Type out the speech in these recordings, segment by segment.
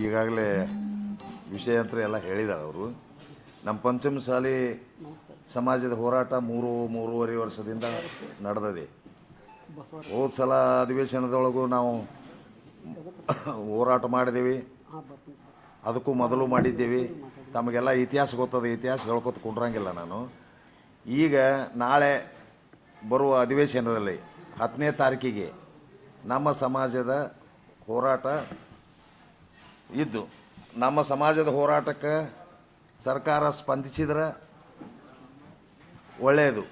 ಈಗಾಗಲೇ ವಿಷಯ ಅಂತ ಎಲ್ಲ ಹೇಳಿದ್ದಾರೆ ಅವರು. ನಮ್ಮ ಪಂಚಮಸಾಲಿ ಸಮಾಜದ ಹೋರಾಟ ಮೂರುವರೆ ವರ್ಷದಿಂದ ನಡೆದಿದೆ. ಹೋದ ಸಲ ಅಧಿವೇಶನದೊಳಗೂ ನಾವು ಹೋರಾಟ ಮಾಡಿದ್ದೀವಿ, ಅದಕ್ಕೂ ಮೊದಲು ಮಾಡಿದ್ದೀವಿ. ತಮಗೆಲ್ಲ ಇತಿಹಾಸ ಗೊತ್ತದೆ, ಇತಿಹಾಸ ಹೇಳ್ಕೊತ ಕುಂಡ್ರಂಗಿಲ್ಲ ನಾನು. ಈಗ ನಾಳೆ ಬರುವ ಅಧಿವೇಶನದಲ್ಲಿ 10ನೇ ತಾರೀಕಿಗೆ ನಮ್ಮ ಸಮಾಜದ ಹೋರಾಟ ಇದ್ದು, ನಮ್ಮ ಸಮಾಜದ ಹೋರಾಟಕ್ಕೆ ಸರ್ಕಾರ ಸ್ಪಂದಿಸಿದ್ರೆ ಒಳ್ಳೆಯದು,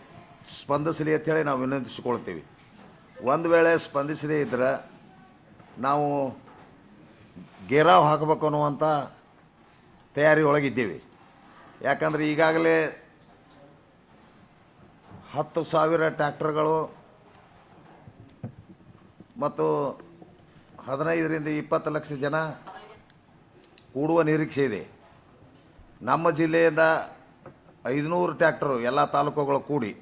ಸ್ಪಂದಿಸಲಿ ಅಂಥೇಳಿ ನಾವು ವಿನಂತಿಸಿಕೊಳ್ತೀವಿ. ಒಂದು ವೇಳೆ ಸ್ಪಂದಿಸದೇ ಇದ್ದರೆ ನಾವು ಘೇರಾವ್ ಹಾಕಬೇಕು ಅನ್ನುವಂಥ ತಯಾರಿ ಒಳಗಿದ್ದೀವಿ. ಯಾಕಂದರೆ ಈಗಾಗಲೇ 10,000 ಟ್ರ್ಯಾಕ್ಟರ್ಗಳು ಮತ್ತು 15ರಿಂದ 20 ಲಕ್ಷ ಜನ ಕೂಡುವ ನಿರೀಕ್ಷೆ ಇದೆ. ನಮ್ಮ ಜಿಲ್ಲೆಯಿಂದ 500 ಟ್ರ್ಯಾಕ್ಟರು ಎಲ್ಲ ತಾಲೂಕುಗಳು ಕೂಡಿ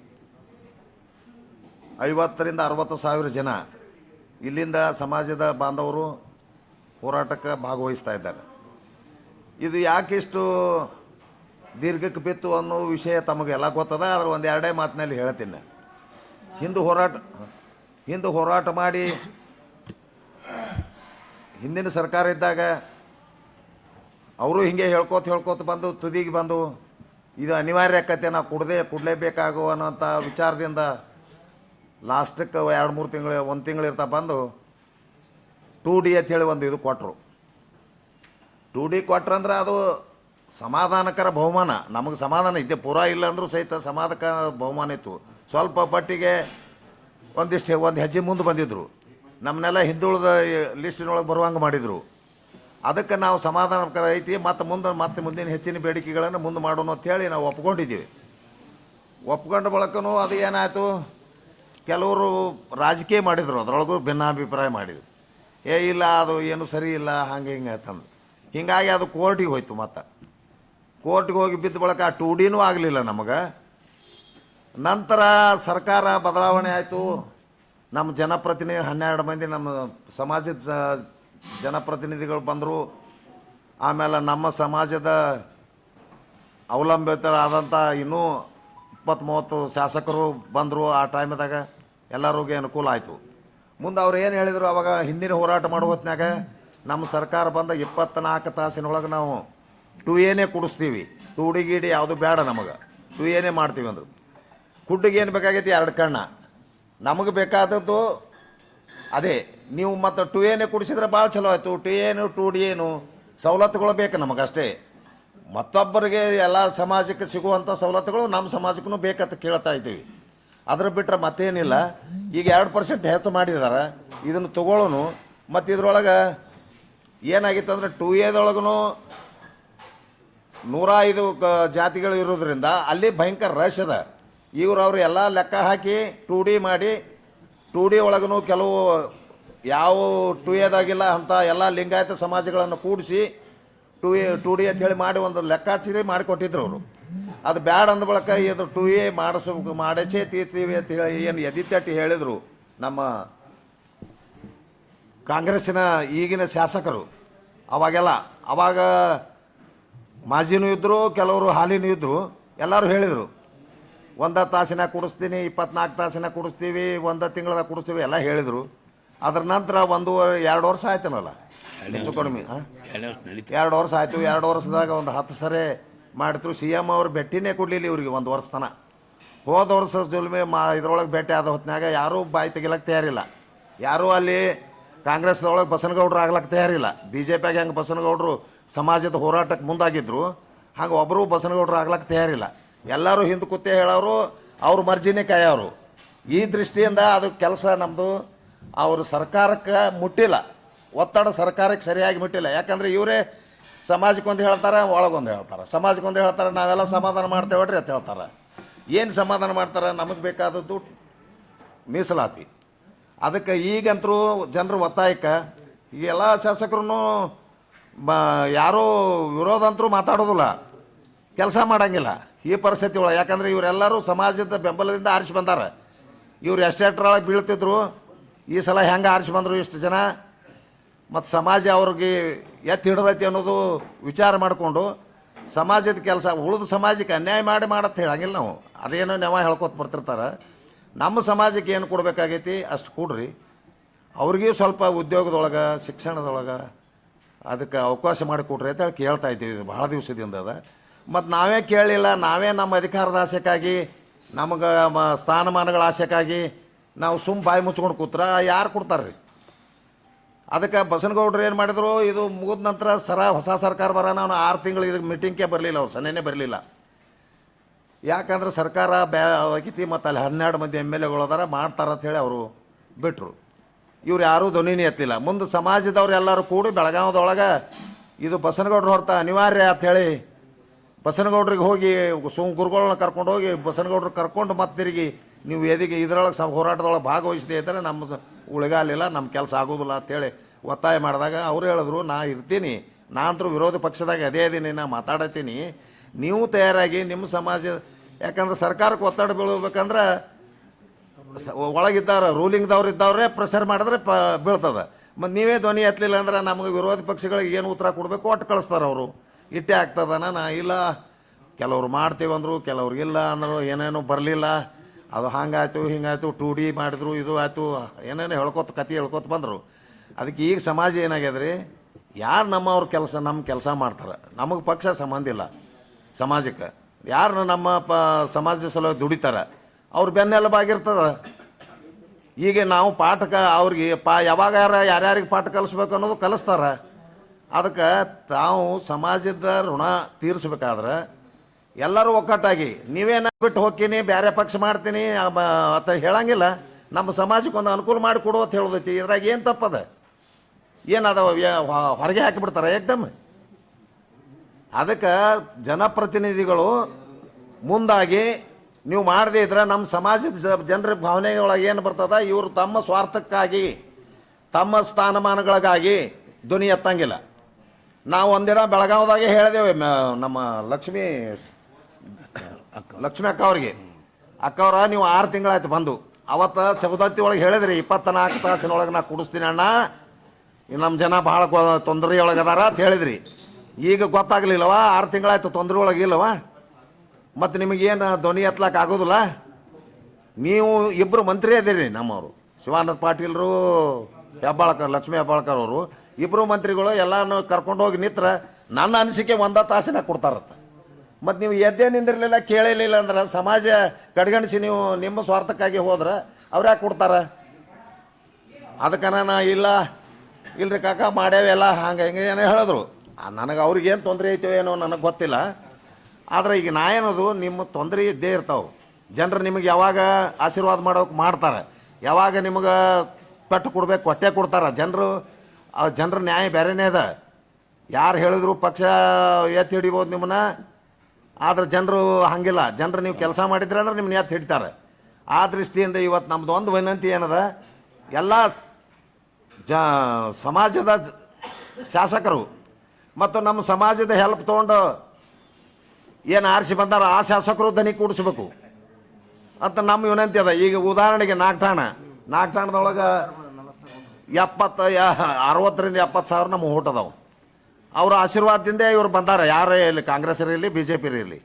50ರಿಂದ 60 ಸಾವಿರ ಜನ ಇಲ್ಲಿಂದ ಸಮಾಜದ ಬಾಂಧವರು ಹೋರಾಟಕ್ಕೆ ಭಾಗವಹಿಸ್ತಾ ಇದ್ದಾರೆ. ಇದು ಯಾಕಿಷ್ಟು ದೀರ್ಘಕ್ಕೆ ಬಿತ್ತು ಅನ್ನೋ ವಿಷಯ ತಮಗೆಲ್ಲ ಗೊತ್ತದ. ಆದರೆ ಒಂದು ಎರಡೇ ಮಾತಿನಲ್ಲಿ ಹೇಳ್ತೀನಿ. ಹಿಂದೆ ಹೋರಾಟ ಮಾಡಿ ಹಿಂದಿನ ಸರ್ಕಾರ ಇದ್ದಾಗ ಅವರು ಹಿಂಗೆ ಹೇಳ್ಕೋತ ಬಂದು ತುದಿಗೆ ಬಂದು ಇದು ಅನಿವಾರ್ಯ ಆಕತ್ತೆ, ನಾವು ಕೊಡಲೇಬೇಕಾಗೋ ಅನ್ನೋಂಥ ವಿಚಾರದಿಂದ ಲಾಸ್ಟಕ್ಕೆ 2-3 ತಿಂಗಳು 1 ತಿಂಗಳು ಇರ್ತಾ ಬಂದು 2D ಅಂಥೇಳಿ ಒಂದು ಇದು ಕೊಟ್ಟರು. 2D ಕೊಟ್ರಂದ್ರೆ ಅದು ಸಮಾಧಾನಕರ ಬಹುಮಾನ. ನಮಗೆ ಸಮಾಧಾನ ಇದ್ದೆ, ಪೂರಾ ಇಲ್ಲ ಅಂದರೂ ಸಹಿತ ಸಮಾಧಾನಕರ ಬಹುಮಾನ ಇತ್ತು. ಸ್ವಲ್ಪ ಪಟ್ಟಿಗೆ ಒಂದು ಹೆಜ್ಜೆ ಮುಂದೆ ಬಂದಿದ್ದರು, ನಮ್ಮನ್ನೆಲ್ಲ ಹಿಂದುಳಿದ ಲಿಸ್ಟಿನೊಳಗೆ ಬರುವಂಗೆ ಮಾಡಿದರು. ಅದಕ್ಕೆ ನಾವು ಸಮಾಧಾನಕರ ಐತಿ, ಮತ್ತೆ ಮುಂದಿನ ಹೆಚ್ಚಿನ ಬೇಡಿಕೆಗಳನ್ನು ಮುಂದೆ ಮಾಡೋಣ ಅಂಥೇಳಿ ನಾವು ಒಪ್ಕೊಂಡಿದ್ದೀವಿ. ಒಪ್ಕೊಂಡ ಬಳಕನೂ ಅದು ಏನಾಯಿತು, ಕೆಲವರು ರಾಜಕೀಯ ಮಾಡಿದರು, ಅದರೊಳಗೂ ಭಿನ್ನಾಭಿಪ್ರಾಯ ಮಾಡಿದರು. ಇಲ್ಲ ಅದು ಏನು ಸರಿ ಇಲ್ಲ ಹಂಗೆ ಹಿಂಗೆ ಅಂತಂದು ಹೀಗಾಗಿ ಅದು ಕೋರ್ಟಿಗೆ ಹೋಯ್ತು. ಮತ್ತು ಕೋರ್ಟಿಗೆ ಹೋಗಿ ಬಿದ್ದ ಬಳಕ ಆ 2Dನೂ ಆಗಲಿಲ್ಲ ನಮಗೆ. ನಂತರ ಸರ್ಕಾರ ಬದಲಾವಣೆ ಆಯಿತು. ನಮ್ಮ ಜನಪ್ರತಿನಿಧಿ 12 ಮಂದಿ ನಮ್ಮ ಸಮಾಜದ ಜನಪ್ರತಿನಿಧಿಗಳು ಬಂದರು. ಆಮೇಲೆ ನಮ್ಮ ಸಮಾಜದ ಅವಲಂಬಿತರಾದಂಥ ಇನ್ನೂ 20-30 ಶಾಸಕರು ಬಂದರು. ಆ ಟೈಮ್ದಾಗ ಎಲ್ಲರಿಗೂ ಅನುಕೂಲ ಆಯಿತು. ಮುಂದೆ ಅವ್ರು ಏನು ಹೇಳಿದರು, ಅವಾಗ ಹಿಂದಿನ ಹೋರಾಟ ಮಾಡೋ ಹೊತ್ತಿನಾಗ ನಮ್ಮ ಸರ್ಕಾರ ಬಂದ 24 ತಾಸಿನೊಳಗೆ ನಾವು 2Aನೇ ಕೊಡಿಸ್ತೀವಿ, 2D ಗೀಡಿ ಯಾವುದು ಬೇಡ ನಮಗೆ, 2Aನೇ ಮಾಡ್ತೀವಿ ಅಂದರು. ಕುಡ್ಡಿಗೆ ಏನು ಬೇಕಾಗೈತಿ, 2 ಕಣ್ಣ. ನಮಗೆ ಬೇಕಾದದ್ದು ಅದೇ. ನೀವು ಮತ್ತು 2Aನೇ ಕುಡಿಸಿದ್ರೆ ಭಾಳ ಚಲೋ ಆಯಿತು. 2D ಏನು ಸವಲತ್ತುಗಳು ಬೇಕು ನಮಗಷ್ಟೇ. ಮತ್ತೊಬ್ಬರಿಗೆ ಎಲ್ಲ ಸಮಾಜಕ್ಕೆ ಸಿಗುವಂಥ ಸವಲತ್ತುಗಳು ನಮ್ಮ ಸಮಾಜಕ್ಕೂ ಬೇಕಂತ ಕೇಳ್ತಾ ಇದ್ದೀವಿ. ಅದ್ರ ಬಿಟ್ಟರೆ ಮತ್ತೇನಿಲ್ಲ. ಈಗ 2% ಹೆಚ್ಚು ಮಾಡಿದ್ದಾರೆ, ಇದನ್ನು ತಗೊಳ್ಳೋನು. ಮತ್ತು ಇದ್ರೊಳಗೆ ಏನಾಗಿತ್ತು ಅಂದರೆ 2Aದೊಳಗೂ 105 ಜಾತಿಗಳು ಇರೋದ್ರಿಂದ ಅಲ್ಲಿ ಭಯಂಕರ ರಶ್ ಅದ. ಅವರು ಎಲ್ಲ ಲೆಕ್ಕ ಹಾಕಿ 2D ಮಾಡಿ 2D ಒಳಗೂ ಕೆಲವು ಯಾವ 2Aದಾಗಿಲ್ಲ ಅಂತ ಎಲ್ಲ ಲಿಂಗಾಯತ ಸಮಾಜಗಳನ್ನು ಕೂಡಿಸಿ 2D ಅಂಥೇಳಿ ಮಾಡಿ ಒಂದು ಲೆಕ್ಕಾಚಾರಿ ಮಾಡಿಕೊಟ್ಟಿದ್ರು ಅವರು. ಅದು ಬ್ಯಾಡ ಅಂದ ಬಳಕ ಇದು 2A ಮಾಡಸೇ ತೀರ್ತೀವಿ ಅಂತ ಹೇಳಿ ಏನು ಎದಿತಟ್ಟಿ ಹೇಳಿದರು ನಮ್ಮ ಕಾಂಗ್ರೆಸ್ಸಿನ ಈಗಿನ ಶಾಸಕರು. ಅವಾಗ ಮಾಜಿನೂ ಇದ್ದರು, ಕೆಲವರು ಹಾಲಿನೂ ಇದ್ದರು. ಎಲ್ಲರೂ ಹೇಳಿದರು 1 ತಾಸಿನಾಗ ಕೊಡಿಸ್ತೀನಿ, 24 ತಾಸಿನಾಗ ಕೊಡಿಸ್ತೀವಿ, 1 ತಿಂಗಳದಾಗ ಕೊಡಿಸ್ತೀವಿ ಎಲ್ಲ ಹೇಳಿದರು. ಅದ್ರ ನಂತರ 2 ವರ್ಷ ಆಯ್ತನಲ್ಲ, ಹೆಚ್ಚು ಕಡಿಮೆ 2 ವರ್ಷ ಆಯಿತು. 2 ವರ್ಷದಾಗ ಒಂದು 10 ಸರಿ ಮಾಡಿದ್ರು. CM ಅವ್ರು ಭೇಟಿನೇ ಕೊಡಲಿಲ್ಲ ಇವ್ರಿಗೆ 1 ವರ್ಷ ತನ. ಹೋದ ವರ್ಷ ಜುಲ್ಮೆ ಇದ್ರೊಳಗೆ ಭೇಟಿ ಆದ ಹೊತ್ತಿನಾಗ ಯಾರೂ ಬಾಯಿ ತೆಗಿಲಕ್ಕೆ ತಯಾರಿಲ್ಲ. ಯಾರೂ ಅಲ್ಲಿ ಕಾಂಗ್ರೆಸ್ದೊಳಗೆ ಬಸನಗೌಡರು ಆಗ್ಲಕ್ಕೆ ತಯಾರಿಲ್ಲ. BJPಯಾಗ ಹೆಂಗೆ ಬಸನಗೌಡರು ಸಮಾಜದ ಹೋರಾಟಕ್ಕೆ ಮುಂದಾಗಿದ್ದರು, ಹಾಗೆ ಒಬ್ಬರು ಬಸನಗೌಡರು ಆಗ್ಲಕ್ಕೆ ತಯಾರಿಲ್ಲ. ಎಲ್ಲರೂ ಹಿಂದೆ ಕೂತೇ ಹೇಳೋರು, ಅವ್ರ ಮರ್ಜಿನೇ ಕಾಯೋರು. ಈ ದೃಷ್ಟಿಯಿಂದ ಅದು ಕೆಲಸ ನಮ್ಮದು ಅವರು ಸರ್ಕಾರಕ್ಕೆ ಮುಟ್ಟಿಲ್ಲ, ಒತ್ತಡ ಸರ್ಕಾರಕ್ಕೆ ಸರಿಯಾಗಿ ಮುಟ್ಟಿಲ್ಲ. ಯಾಕಂದರೆ ಇವರೇ ಸಮಾಜಕ್ಕೊಂದು ಹೇಳ್ತಾರೆ, ಒಳಗೊಂದು ಹೇಳ್ತಾರೆ, ಸಮಾಜಕ್ಕೊಂದು ಹೇಳ್ತಾರೆ, ನಾವೆಲ್ಲ ಸಮಾಧಾನ ಮಾಡ್ತೇವೆ ಅಂತ ಹೇಳ್ತಾರೆ. ಏನು ಸಮಾಧಾನ ಮಾಡ್ತಾರೆ, ನಮಗೆ ಬೇಕಾದದ್ದು ಮೀಸಲಾತಿ. ಅದಕ್ಕೆ ಈಗಂತರೂ ಜನರು ಒತ್ತಾಯಕ್ಕೆ ಈ ಎಲ್ಲ ಶಾಸಕರು ಯಾರೂ ವಿರೋಧ ಅಂತರೂ ಮಾತಾಡೋದಿಲ್ಲ, ಕೆಲಸ ಮಾಡೋಂಗಿಲ್ಲ ಈ ಪರಿಸ್ಥಿತಿ ಒಳಗೆ. ಯಾಕಂದರೆ ಇವರೆಲ್ಲರೂ ಸಮಾಜದ ಬೆಂಬಲದಿಂದ ಆರಿಸಿ ಬಂದಾರೆ. ಇವ್ರು ಎಷ್ಟೆಷ್ಟರೊಳಗೆ ಬೀಳ್ತಿದ್ರು, ಈ ಸಲ ಹೆಂಗೆ ಆರಿಸಿ ಬಂದರು ಇಷ್ಟು ಜನ ಮತ್ತು ಸಮಾಜ ಅವ್ರಿಗೆ ಎತ್ತಿ ಹಿಡ್ದೈತಿ ಅನ್ನೋದು ವಿಚಾರ ಮಾಡಿಕೊಂಡು ಸಮಾಜದ ಕೆಲಸ ಉಳಿದ ಸಮಾಜಕ್ಕೆ ಅನ್ಯಾಯ ಮಾಡತ್ತೆ ಹೇಳಂಗಿಲ್ಲ ನಾವು. ಅದೇನೋ ನೆವ ಹೇಳ್ಕೊತ ಬರ್ತಿರ್ತಾರೆ. ನಮ್ಮ ಸಮಾಜಕ್ಕೆ ಏನು ಕೊಡಬೇಕಾಗೈತಿ ಅಷ್ಟು ಕೊಡ್ರಿ. ಅವ್ರಿಗೂ ಸ್ವಲ್ಪ ಉದ್ಯೋಗದೊಳಗೆ ಶಿಕ್ಷಣದೊಳಗೆ ಅದಕ್ಕೆ ಅವಕಾಶ ಮಾಡಿಕೊಡ್ರಿ ಅಂತ ಹೇಳಿ ಕೇಳ್ತಾ ಇದ್ದೀವಿ. ಇದು ಭಾಳ ದಿವಸದಿಂದ ಅದ. ಮತ್ತು ನಾವೇ ಕೇಳಲಿಲ್ಲ, ನಾವೇ ನಮ್ಮ ಅಧಿಕಾರದ ಆಸೆಕ್ಕಾಗಿ ನಮಗೆ ಸ್ಥಾನಮಾನಗಳ ಆಸೆಕ್ಕಾಗಿ ನಾವು ಬಾಯಿ ಮುಚ್ಕೊಂಡು ಕೂತ್ರ ಯಾರು ಕೊಡ್ತಾರೆ ರೀ? ಅದಕ್ಕೆ ಬಸನಗೌಡರು ಏನು ಮಾಡಿದ್ರು, ಇದು ಮುಗಿದ ನಂತರ ಹೊಸ ಸರ್ಕಾರ ಬರೋಣ ಅವನು 6 ತಿಂಗಳು ಇದಕ್ಕೆ ಮೀಟಿಂಗ್ಗೆ ಬರಲಿಲ್ಲ, ಅವ್ರು ಸನ್ನೆನೇ ಬರಲಿಲ್ಲ. ಯಾಕಂದ್ರೆ ಸರ್ಕಾರ ಆಗೈತಿ ಮತ್ತು ಅಲ್ಲಿ 12 ಮಂದಿ MLA ಅದಾರ ಮಾಡ್ತಾರ ಅಂಥೇಳಿ ಅವರು ಬಿಟ್ಟರು. ಇವ್ರು ಯಾರೂ ಧ್ವನಿನೇ ಎತ್ತಲಿಲ್ಲ. ಮುಂದೆ ಸಮಾಜದವ್ರು ಎಲ್ಲರೂ ಕೂಡಿ ಬೆಳಗಾವದೊಳಗೆ ಇದು ಬಸನಗೌಡರು ಹೊರತ ಅನಿವಾರ್ಯ ಅಂಥೇಳಿ ಬಸನಗೌಡ್ರಿಗೆ ಹೋಗಿ ಗುರುಗಳನ್ನ ಕರ್ಕೊಂಡು ಹೋಗಿ ಬಸನಗೌಡ್ರಿಗೆ ಕರ್ಕೊಂಡು ಮತ್ತೆ ತಿರುಗಿ ನೀವು ಎದಿಗೆ ಇದರೊಳಗೆ ಹೋರಾಟದೊಳಗೆ ಭಾಗವಹಿಸದೇ ಇದ್ದರೆ ನಮ್ಮ ಉಳಿಗಾಲಿಲ್ಲ, ನಮ್ಮ ಕೆಲಸ ಆಗೋದಿಲ್ಲ ಅಂಥೇಳಿ ಒತ್ತಾಯ ಮಾಡಿದಾಗ ಅವರು ಹೇಳಿದ್ರು, ನಾ ಇರ್ತೀನಿ, ನಾನಂತರೂ ವಿರೋಧ ಪಕ್ಷದಾಗ ಅದೇ ಇದೀನಿ, ನಾ ಮಾತಾಡತ್ತೀನಿ, ನೀವು ತಯಾರಾಗಿ ನಿಮ್ಮ ಸಮಾಜ, ಯಾಕಂದ್ರೆ ಸರ್ಕಾರಕ್ಕೆ ಒತ್ತಡ ಬೀಳಬೇಕಂದ್ರೆ ಒಳಗಿದ್ದವ್ರು ರೂಲಿಂಗ್ದವ್ರು ಇದ್ದವ್ರೆ ಪ್ರೆಷರ್ ಮಾಡಿದ್ರೆ ಬೀಳ್ತದೆ. ಮತ್ತು ನೀವೇ ಧ್ವನಿ ಎತ್ತಲಿಲ್ಲ ಅಂದ್ರೆ ನಮಗೆ ವಿರೋಧ ಪಕ್ಷಗಳಿಗೆ ಏನು ಉತ್ತರ ಕೊಡಬೇಕು ಒಟ್ಟು ಕಳಿಸ್ತಾರೆ ಅವರು. ಇಟ್ಟೇ ಆಗ್ತದನ ನಾ ಇಲ್ಲ, ಕೆಲವ್ರು ಮಾಡ್ತೀವಿ ಅಂದರು, ಕೆಲವ್ರಿಗಿಲ್ಲ ಅಂದರು, ಏನೇನೋ ಬರಲಿಲ್ಲ, ಅದು ಹಂಗಾಯ್ತು ಹಿಂಗಾಯ್ತು 2D ಮಾಡಿದ್ರು, ಇದು ಆಯಿತು, ಏನೇನೋ ಕತೆ ಹೇಳ್ಕೊತ ಬಂದರು. ಅದಕ್ಕೆ ಈಗ ಸಮಾಜ ಏನಾಗ್ಯದ್ರಿ, ಯಾರು ನಮ್ಮವ್ರ ನಮ್ಮ ಕೆಲಸ ಮಾಡ್ತಾರೆ, ನಮಗೆ ಪಕ್ಷ ಸಂಬಂಧ ಇಲ್ಲ ಸಮಾಜಕ್ಕೆ, ಯಾರು ನಮ್ಮ ಸಮಾಜದ ಸಲುವಾಗಿ ದುಡಿತಾರೆ ಅವ್ರು ಬೆನ್ನೆಲುಬಾಗಿರ್ತದೆ. ಈಗ ನಾವು ಪಾಠಕ್ಕೆ ಅವ್ರಿಗೆ ಯಾವಾಗ ಯಾರ್ಯಾರಿಗೆ ಪಾಠ ಕಲಿಸ್ಬೇಕು ಅನ್ನೋದು ಕಲಿಸ್ತಾರೆ. ಅದಕ್ಕೆ ತಾವು ಸಮಾಜದ ಋಣ ತೀರಿಸ್ಬೇಕಾದ್ರೆ ಎಲ್ಲರೂ ಒಕ್ಕಟ್ಟಾಗಿ, ನೀವೇನ ಬಿಟ್ಟು ಹೋಗ್ತೀನಿ ಬೇರೆ ಪಕ್ಷ ಮಾಡ್ತೀನಿ ಅಂತ ಹೇಳಂಗಿಲ್ಲ. ನಮ್ಮ ಸಮಾಜಕ್ಕೆ ಒಂದು ಅನುಕೂಲ ಮಾಡಿ ಕೊಡು ಅಂತ ಹೇಳೋದೈತಿ. ಇದ್ರಾಗ ಏನು ತಪ್ಪದ? ಏನದ ಹೊರಗೆ ಹಾಕಿಬಿಡ್ತಾರೆ ಏಕ್ದಮ್. ಅದಕ್ಕೆ ಜನಪ್ರತಿನಿಧಿಗಳು ಮುಂದಾಗಿ ನೀವು ಮಾಡದೇ ಇದ್ರೆ ನಮ್ಮ ಸಮಾಜದ ಜನರ ಭಾವನೆಯೊಳಗೆ ಏನು ಬರ್ತದ, ಇವರು ತಮ್ಮ ಸ್ವಾರ್ಥಕ್ಕಾಗಿ ತಮ್ಮ ಸ್ಥಾನಮಾನಗಳಿಗಾಗಿ ಧ್ವನಿ ಎತ್ತಂಗಿಲ್ಲ. ನಾವು ಒಂದಿನ ಬೆಳಗಾವದಾಗೆ ಹೇಳಿದೆವು, ನಮ್ಮ ಲಕ್ಷ್ಮೀ ಅಕ್ಕ ಅವ್ರ ನೀವು 6 ತಿಂಗಳಾಯ್ತು ಬಂದು, ಅವತ್ತು ಸವದತ್ತಿ ಒಳಗೆ ಹೇಳಿದ್ರಿ 24 ತಾಸಿನೊಳಗೆ ನಾ ಕುಡಿಸ್ತೀನಿ ಅಣ್ಣ, ನಮ್ಮ ಜನ ಭಾಳ ತೊಂದರೆ ಒಳಗದಾರ ಅಂತ ಹೇಳಿದ್ರಿ. ಈಗ ಗೊತ್ತಾಗಲಿಲ್ಲವ, 6 ತಿಂಗಳಾಯ್ತು ತೊಂದರೆ ಒಳಗಿಲ್ಲವ, ಮತ್ತು ನಿಮಗೇನು ಧ್ವನಿ ಎತ್ತಲಕ್ಕೆ ಆಗೋದಿಲ್ಲ. ನೀವು ಇಬ್ಬರು ಮಂತ್ರಿ ಅದಿರಿ, ನಮ್ಮವರು ಶಿವಾನಂದ ಪಾಟೀಲ್ರು ಲಕ್ಷ್ಮೀ ಹೆಬ್ಬಾಳ್ಕರ್ ಅವರು ಇಬ್ಬರು ಮಂತ್ರಿಗಳು ಎಲ್ಲನೂ ಕರ್ಕೊಂಡು ಹೋಗಿ ನಿತ್ರ ನನ್ನ ಅನಿಸಿಕೆ 1 ತಾಸಿನಾಗ ಕೊಡ್ತಾರತ್ತ. ಮತ್ತು ನೀವು ಎದ್ದೇ ನಿಂದಿರಲಿಲ್ಲ, ಕೇಳಲಿಲ್ಲ ಅಂದ್ರೆ ಸಮಾಜ ಕಡೆಗಣಿಸಿ ನೀವು ನಿಮ್ಮ ಸ್ವಾರ್ಥಕ್ಕಾಗಿ ಹೋದ್ರೆ ಅವ್ರು ಯಾಕೆ ಕೊಡ್ತಾರೆ? ಅದಕ್ಕೆ ನಾನು ಇಲ್ರಿ ಕಾಕ ಮಾಡ್ಯಾವೆಲ್ಲ ಹಂಗೆ ಹಿಂಗೆ ಏನೋ ಹೇಳಿದ್ರು. ನನಗೆ ಅವ್ರಿಗೇನು ತೊಂದರೆ ಐತೋ ಏನೋ ನನಗೆ ಗೊತ್ತಿಲ್ಲ. ಆದರೆ ಈಗ ನಾ ಏನದು, ನಿಮ್ಮ ತೊಂದರೆ ಇದ್ದೇ ಇರ್ತಾವೆ. ಜನರು ನಿಮಗೆ ಯಾವಾಗ ಆಶೀರ್ವಾದ ಮಾಡೋಕೆ ಮಾಡ್ತಾರೆ, ಯಾವಾಗ ನಿಮಗೆ ಪೆಟ್ಟು ಕೊಡ್ಬೇಕು ಕೊಟ್ಟೆ ಕೊಡ್ತಾರೆ. ಜನರ ನ್ಯಾಯ ಬೇರೆನೇ ಅದ. ಯಾರು ಹೇಳಿದ್ರು ಪಕ್ಷ ಎತ್ತಿ ಹಿಡಿಬೋದು ನಿಮ್ಮನ್ನ, ಆದರೆ ಜನರು ಹಂಗಿಲ್ಲ. ಜನರು ನೀವು ಕೆಲಸ ಮಾಡಿದ್ರೆ ಅಂದ್ರೆ ನಿಮ್ಮನ್ನ ಎತ್ತಿ ಹಿಡಿತಾರೆ. ಆ ದೃಷ್ಟಿಯಿಂದ ಇವತ್ತು ನಮ್ಮದು ಒಂದು ವಿನಂತಿ ಏನದ, ಎಲ್ಲ ಸಮಾಜದ ಶಾಸಕರು ಮತ್ತು ನಮ್ಮ ಸಮಾಜದ ಹೆಲ್ಪ್ ತೊಗೊಂಡು ಏನು ಆರಿಸಿ ಬಂದಾರ ಆ ಶಾಸಕರು ದನಿ ಕೂಡಿಸ್ಬೇಕು ಅಂತ ನಮ್ಮ ವಿನಂತಿ ಅದ. ಈಗ ಉದಾಹರಣೆಗೆ ನಾಗಠಾಣದೊಳಗೆ 60,000 ರಿಂದ 70,000 ನಮ್ಮ ಓಟ್ ಅದಾವೆ. ಅವ್ರ ಆಶೀರ್ವಾದದಿಂದ ಇವ್ರು ಬಂದಾರ, ಯಾರೇ ಇರಲಿ, ಕಾಂಗ್ರೆಸ್ ಇರಲಿ BJP ಇರಲಿ,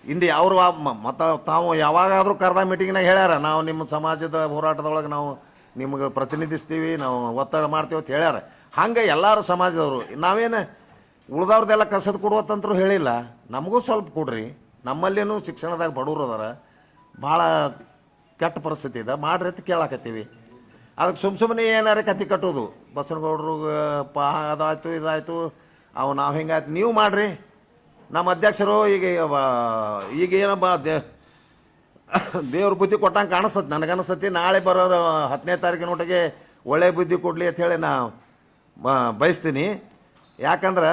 ಇಂಡಿಯಾ ಅವರು ಮತ್ತು ತಾವು ಯಾವಾಗಾದರೂ ಕರೆದ ಮೀಟಿಂಗ್ನಾಗ ಹೇಳ್ಯಾರ, ನಾವು ನಿಮ್ಮ ಸಮಾಜದ ಹೋರಾಟದೊಳಗೆ ನಾವು ನಿಮಗೆ ಪ್ರತಿನಿಧಿಸ್ತೀವಿ, ನಾವು ಒತ್ತಡ ಮಾಡ್ತೀವಿ ಅಂತ ಹೇಳ್ಯಾರ. ಹಂಗೆ ಎಲ್ಲರೂ ಸಮಾಜದವರು. ನಾವೇನು ಉಳ್ದವ್ರದ್ದೆಲ್ಲ ಕಸದ ಕೊಡುವತ್ತಂತರೂ ಹೇಳಿಲ್ಲ, ನಮಗೂ ಸ್ವಲ್ಪ ಕೊಡ್ರಿ. ನಮ್ಮಲ್ಲಿನೂ ಶಿಕ್ಷಣದಾಗ ಬಡವರು ಅದಾರ, ಭಾಳ ಕೆಟ್ಟ ಪರಿಸ್ಥಿತಿ ಇದೆ, ಮಾಡ್ರಿ ಅಂತ ಕೇಳಾಕತ್ತೀವಿ. ಅದಕ್ಕೆ ಸುಮ್ಮನೆ ಏನಾರ ಕತ್ತಿ ಕಟ್ಟೋದು, ಬಸನಗೌಡರು ಅದಾಯ್ತು ಇದಾಯಿತು ನಾವು ಹಿಂಗಾಯ್ತು, ನೀವು ಮಾಡಿರಿ. ನಮ್ಮ ಅಧ್ಯಕ್ಷರು ಈಗ ಏನಪ್ಪ ದೇವ್ರ ಬುದ್ಧಿ ಕೊಟ್ಟಂಗೆ ಕಾಣಿಸ್ತದೆ, ನನಗನ್ನಿಸ್ತತಿ. ನಾಳೆ ಬರೋರು 10ನೇ ತಾರೀಕಿನೊಟ್ಟಿಗೆ ಒಳ್ಳೆ ಬುದ್ಧಿ ಕೊಡಲಿ ಅಂಥೇಳಿ ನಾವು ಬಯಸ್ತೀನಿ. ಯಾಕಂದ್ರೆ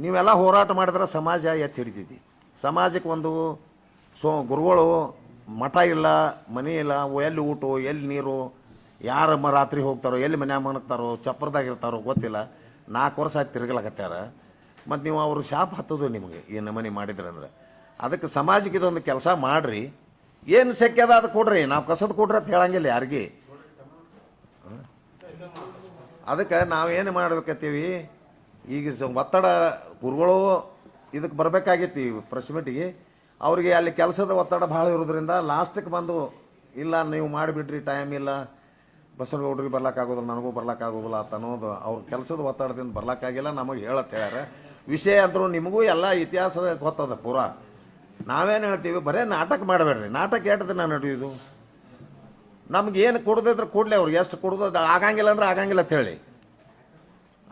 ನೀವೆಲ್ಲ ಹೋರಾಟ ಮಾಡಿದ್ರೆ ಸಮಾಜ ಎತ್ತಿ ಹಿಡಿತೈತಿ. ಸಮಾಜಕ್ಕೆ ಒಂದು ಗುರುಗಳು ಮಠ ಇಲ್ಲ, ಮನೆ ಇಲ್ಲ, ಎಲ್ಲಿ ಊಟ ಎಲ್ಲಿ ನೀರು, ಯಾರು ರಾತ್ರಿ ಹೋಗ್ತಾರೋ, ಎಲ್ಲಿ ಮನ್ಯಾಗ ಮನಗ್ತಾರೋ, ಚಪ್ರದಾಗಿರ್ತಾರೋ ಗೊತ್ತಿಲ್ಲ. 4 ವರ್ಷ ಆಯ್ತು ತಿರುಗಲಾಕತ್ಯಾರ. ಮತ್ತು ನೀವು ಅವರು ಶಾಪ್ ಹತ್ತೋದು ನಿಮಗೆ ಈ ನಮೂನಿ ಮಾಡಿದ್ರೆ ಅಂದ್ರೆ. ಅದಕ್ಕೆ ಸಮಾಜಕ್ಕೆ ಇದೊಂದು ಕೆಲಸ ಮಾಡಿರಿ, ಏನು ಶಕ್ಯ ಅದ ಅದು ಕೊಡ್ರಿ. ನಾವು ಕಸದ ಕೊಡ್ರಿ ಅಂತ ಹೇಳಂಗಿಲ್ಲ ಯಾರಿಗೆ. ಅದಕ್ಕೆ ನಾವೇನು ಮಾಡ್ಬೇಕತ್ತೀವಿ ಈಗ ಒತ್ತಡ ಗುರುಗಳು ಇದಕ್ಕೆ ಬರಬೇಕಾಗಿತ್ತು ಈ ಪ್ರೆಸ್ ಮೀಟಿಗೆ. ಅವ್ರಿಗೆ ಅಲ್ಲಿ ಕೆಲಸದ ಒತ್ತಡ ಭಾಳ ಇರೋದ್ರಿಂದ ಲಾಸ್ಟಿಗೆ ಬಂದು ಇಲ್ಲ ನೀವು ಮಾಡಿಬಿಡ್ರಿ, ಟೈಮ್ ಇಲ್ಲ, ಬಸವನಗೌಡ್ರಿಗೆ ಬರ್ಲಿಕ್ಕಾಗೋದಿಲ್ಲ, ನನಗೂ ಬರ್ಲಿಕ್ಕಾಗೋದಿಲ್ಲ ಅಂತ ಅನ್ನೋದು ಅವ್ರ ಕೆಲಸದ ಒತ್ತಡದಿಂದ ಬರ್ಲಿಕ್ಕಾಗಿಲ್ಲ, ನಮಗೆ ಹೇಳತ್ತೆ ಹೇಳ್ಯಾರ. ವಿಷಯ ಅಂದರೂ ನಿಮಗೂ ಎಲ್ಲ ಇತಿಹಾಸದ ಗೊತ್ತದ ಪೂರಾ. ನಾವೇನು ಹೇಳ್ತೀವಿ, ಬರೀ ನಾಟಕ ಮಾಡಬೇಡ್ರಿ. ನಾಟಕ ಎಷ್ಟು ದಿನ ನಡೆಯೋದು? ನಮ್ಗೆ ಏನು ಕೊಡದಿದ್ರೆ ಕೂಡಲೇ ಅವ್ರಿಗೆ ಎಷ್ಟು ಕೊಡೋದು ಆಗಂಗಿಲ್ಲ ಅಂದ್ರೆ ಆಗಂಗಿಲ್ಲ ಅಂತ ಹೇಳಿ.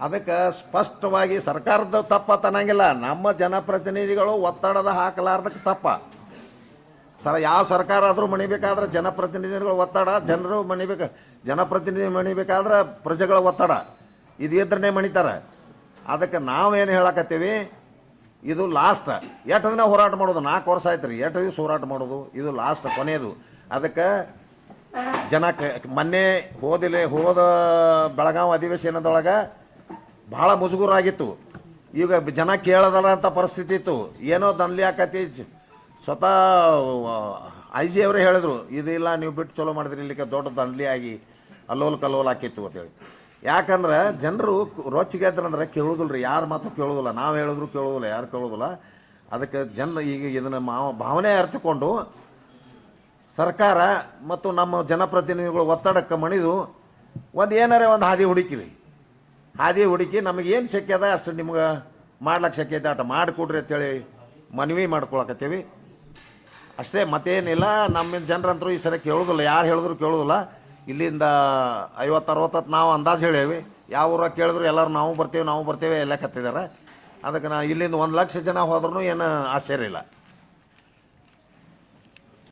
ಅದಕ್ಕೆ ಸ್ಪಷ್ಟವಾಗಿ ಸರ್ಕಾರದ ತಪ್ಪ ಅನ್ನಂಗಿಲ್ಲ, ನಮ್ಮ ಜನಪ್ರತಿನಿಧಿಗಳು ಒತ್ತಡದ ಹಾಕಲಾರ್ದಕ್ಕೆ ತಪ್ಪ. ಯಾವ ಸರ್ಕಾರ ಆದರೂ ಮಣಿಬೇಕಾದ್ರೆ ಜನಪ್ರತಿನಿಧಿಗಳ ಒತ್ತಡ, ಜನರು ಜನಪ್ರತಿನಿಧಿ ಮಣಿಬೇಕಾದ್ರೆ ಪ್ರಜೆಗಳ ಒತ್ತಡ, ಇದು ಇದ್ರನ್ನೇ ಮಣಿತಾರೆ. ಅದಕ್ಕೆ ನಾವೇನು ಹೇಳಕತ್ತೀವಿ, ಇದು ಲಾಸ್ಟ್. ಎಷ್ಟು ದಿನ ಹೋರಾಟ ಮಾಡೋದು? 4 ವರ್ಷ ಆಯ್ತು ರೀ. ಎಷ್ಟು ದಿವಸ ಹೋರಾಟ ಮಾಡೋದು? ಇದು ಲಾಸ್ಟ್, ಕೊನೆಯದು. ಅದಕ್ಕೆ ಮೊನ್ನೆ ಹೋದ ಬೆಳಗಾವಿ ಅಧಿವೇಶನದೊಳಗೆ ಭಾಳ ಮುಜುಗುರಾಗಿತ್ತು. ಈಗ ಜನ ಕೇಳದಲ್ಲ ಅಂತ ಪರಿಸ್ಥಿತಿ ಇತ್ತು. ಏನೋ ದಂಧಲಿ ಆಕತಿ. ಸ್ವತಃ ಐ ಜಿ ಅವರೇ ಹೇಳಿದ್ರು, ಇದಿಲ್ಲ ನೀವು ಬಿಟ್ಟು ಚಲೋ ಮಾಡಿದ್ರಿ, ಇಲ್ಲಿಗೆ ದೊಡ್ಡ ದಂಧಲಿ ಆಗಿ ಅಲ್ಲೋಲ್ ಕಲ್ಲೋಲ್ ಆಕಿತ್ತು ಅಂತೇಳಿ. ಯಾಕಂದ್ರೆ ಜನರು ರೊಚ್ಚಿಗೆದ್ರಂದ್ರೆ ಕೇಳೋದಿಲ್ಲ ರೀ, ಯಾರ ಮಾತು ಕೇಳೋದಿಲ್ಲ. ನಾವು ಹೇಳಿದ್ರು ಕೇಳೋದಿಲ್ಲ, ಯಾರು ಕೇಳೋದಿಲ್ಲ. ಅದಕ್ಕೆ ಜನರು ಈಗ ಇದನ್ನು ಭಾವನೆ ಅರ್ಥಕೊಂಡು ಸರ್ಕಾರ ಮತ್ತು ನಮ್ಮ ಜನಪ್ರತಿನಿಧಿಗಳು ಒತ್ತಡಕ್ಕೆ ಮಣಿದು ಏನಾರೇ ಒಂದು ಹಾದಿ ಹುಡುಕಿ ನಮಗೇನು ಶಕ್ಯ ಅದ ಅಷ್ಟು ನಿಮ್ಗೆ ಮಾಡ್ಲಿಕ್ಕೆ ಶಕ್ಯ ಐತೆ ಅಷ್ಟು ಮಾಡಿಕೊಡ್ರಿ ಅಂತೇಳಿ ಮನವಿ ಮಾಡ್ಕೊಳಕತ್ತೀವಿ ಅಷ್ಟೇ. ಮತ್ತೇನಿಲ್ಲ. ನಮ್ಮ ಜನರಂತರೂ ಈ ಸರಿ ಕೇಳೋದಿಲ್ಲ, ಯಾರು ಹೇಳಿದ್ರು ಕೇಳೋದಿಲ್ಲ. ಇಲ್ಲಿಂದ 50-60 ನಾವು ಅಂದಾಜು ಹೇಳೇವಿ. ಯಾವ ಊರಾಗ ಕೇಳಿದ್ರು ಎಲ್ಲರೂ ನಾವು ಬರ್ತೇವೆ ಎಲ್ಲ ಕತ್ತಿದ್ದಾರೆ. ಅದಕ್ಕೆ ಇಲ್ಲಿಂದ 1 ಲಕ್ಷ ಜನ ಹೋದ್ರೂ ಏನು ಆಶ್ಚರ್ಯ ಇಲ್ಲ.